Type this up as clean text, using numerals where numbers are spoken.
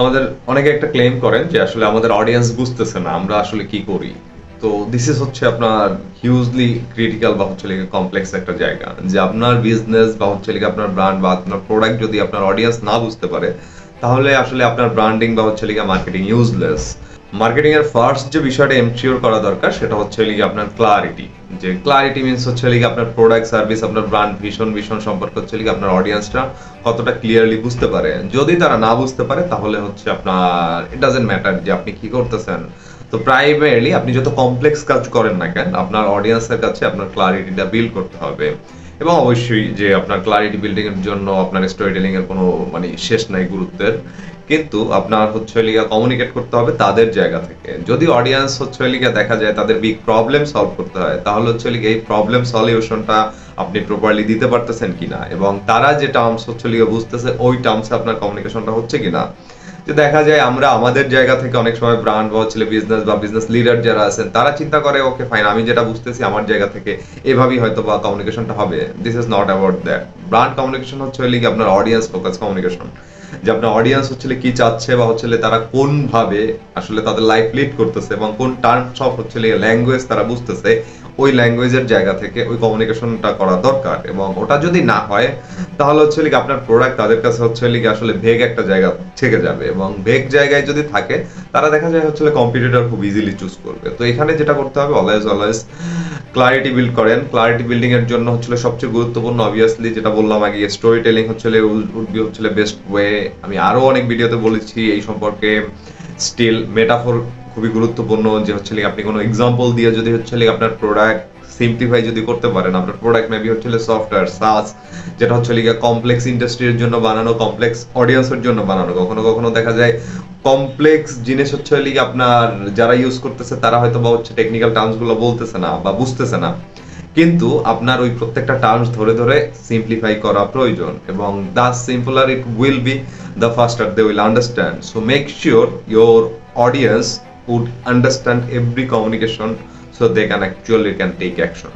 আমাদের অনেকে একটা ক্লেম করেন যে আসলে আমাদের অডিয়েন্স বুঝতেছে না আমরা আসলে কি করি। তো দিস ইজ হচ্ছে আপনার হিউজলি ক্রিটিক্যাল বা হচ্ছে কমপ্লেক্স একটা জায়গা, যে আপনার বিজনেস বা হচ্ছে আপনার ব্র্যান্ড বা আপনার প্রোডাক্ট যদি আপনার অডিয়েন্স না বুঝতে পারে, তাহলে আসলে আপনার ব্র্যান্ডিং বা হচ্ছে মার্কেটিং ইউজলেস। মার্কেটিং এর ফার্স্ট যে বিষয়টা এনশিওর করা দরকার সেটা হচ্ছে আপনার ক্লারিটি। যে ক্লারিটি মিন্স হচ্ছে আপনার প্রোডাক্ট সার্ভিস আপনার ব্র্যান্ড ভিশন সম্পর্কে হচ্ছে আপনার অডিয়েন্সটা কতটা ক্লিয়ারলি বুঝতে পারে। যদি তারা না বুঝতে পারে তাহলে হচ্ছে আপনার ইট ডাজন্ট ম্যাটার যে আপনি কি করতেছেন। তো প্রাইমারিলি আপনি যত কমপ্লেক্স কাজ করেন না কেন, আপনার অডিয়েন্সের কাছে আপনার ক্লারিটিটা বিল্ড করতে হবে। এবং অবশ্যই যে আপনার ক্লারিটি বিল্ডিং এর জন্য আপনার স্টোরি টেলিং এর কোনো মানে শেষ নাই গুরুত্বের, কিন্তু আপনার হচ্ছে কমিউনিকেট করতে হবে তাদের জায়গা থেকে। যদি অডিয়েন্স হচ্ছে দেখা যায় তাদের বিগ প্রবলেম সলভ করতে হয়, তাহলে হচ্ছে এই প্রবলেম সলিউশনটা আপনি প্রপারলি দিতে পারতেছেন কিনা, এবং তারা যে টার্মস হচ্ছে বুঝতেছে ওই টার্মসে আপনার কমিউনিকেশনটা হচ্ছে কিনা। যে দেখা যায় আমরা আমাদের জায়গা থেকে অনেক সময় ব্র্যান্ড বা হচ্ছে বিজনেস বা বিজনেস লিডার যারা আছেন তারা চিন্তা করে ওকে ফাইন, আমি যেটা বুঝতেছি আমার জায়গা থেকে এভাবেই হয়তো বা কমিউনিকেশনটা হবে। This is not about that. Brand communication হচ্ছে আপনার অডিয়েন্স ফোকাস কমিউনিকেশন, যে আপনার অডিয়েন্স হচ্ছে কি চাচ্ছে বা হচ্ছে তারা কোন ভাবে আসলে তাদের লাইফ লিড করতেছে এবং কোন টার্মস অফ হচ্ছে ল্যাঙ্গুয়েজ তারা বুঝতেছে, ওই ল্যাঙ্গুয়েজের জায়গা থেকে ওই কমিউনিকেশনটা করা দরকার। এবং ওটা যদি না হয় তাহলে হচ্ছে আপনার প্রোডাক্ট তাদের কাছে হচ্ছে আসলে ভেগ একটা জায়গা থেকে যাবে, এবং ভেগ জায়গায় যদি থাকে তারা দেখা যায় হচ্ছে কম্পিটিটর খুব ইজিলি চুজ করবে। তো এখানে যেটা করতে হবে অলওয়েজ ক্লারিটি বিল্ড করেন। ক্লারিটি বিল্ডিং এর জন্য হচ্ছে সবচেয়ে গুরুত্বপূর্ণ অবভিয়াসলি যেটা বললাম আগে, স্টোরি টেলিং হচ্ছে উড বি হচ্ছে বেস্ট ওয়ে। আমি আরো অনেক ভিডিওতে বলেছি এই সম্পর্কে। স্টিল মেটাফোর খুবই গুরুত্বপূর্ণ, যে হচ্ছে আপনি কোনো এক্সাম্পল দিয়ে যদি হচ্ছে আপনার প্রোডাক্ট সিম্পলিফাই যদি করতে পারেন। আপনার প্রোডাক্ট মেবি হচ্ছে সফটওয়্যার সাস, যেটা হচ্ছে কমপ্লেক্স ইন্ডাস্ট্রির জন্য বানানো, কমপ্লেক্স অডিয়েন্সের জন্য বানানো। কখনো কখনো দেখা যায় কমপ্লেক্স জিনিস হচ্ছে আপনার যারা ইউজ করতেছে তারা হয়তো বা হচ্ছে টেকনিক্যাল টার্মস গুলো বলতেছে না বা বুঝতেছে না, কিন্তু আপনার ওই প্রত্যেকটা টার্মস ধরে ধরে সিম্পলিফাই করা প্রয়োজন। এবং the simpler it will be, the faster they will understand. So make sure your audience would understand every communication so they can actually can take action.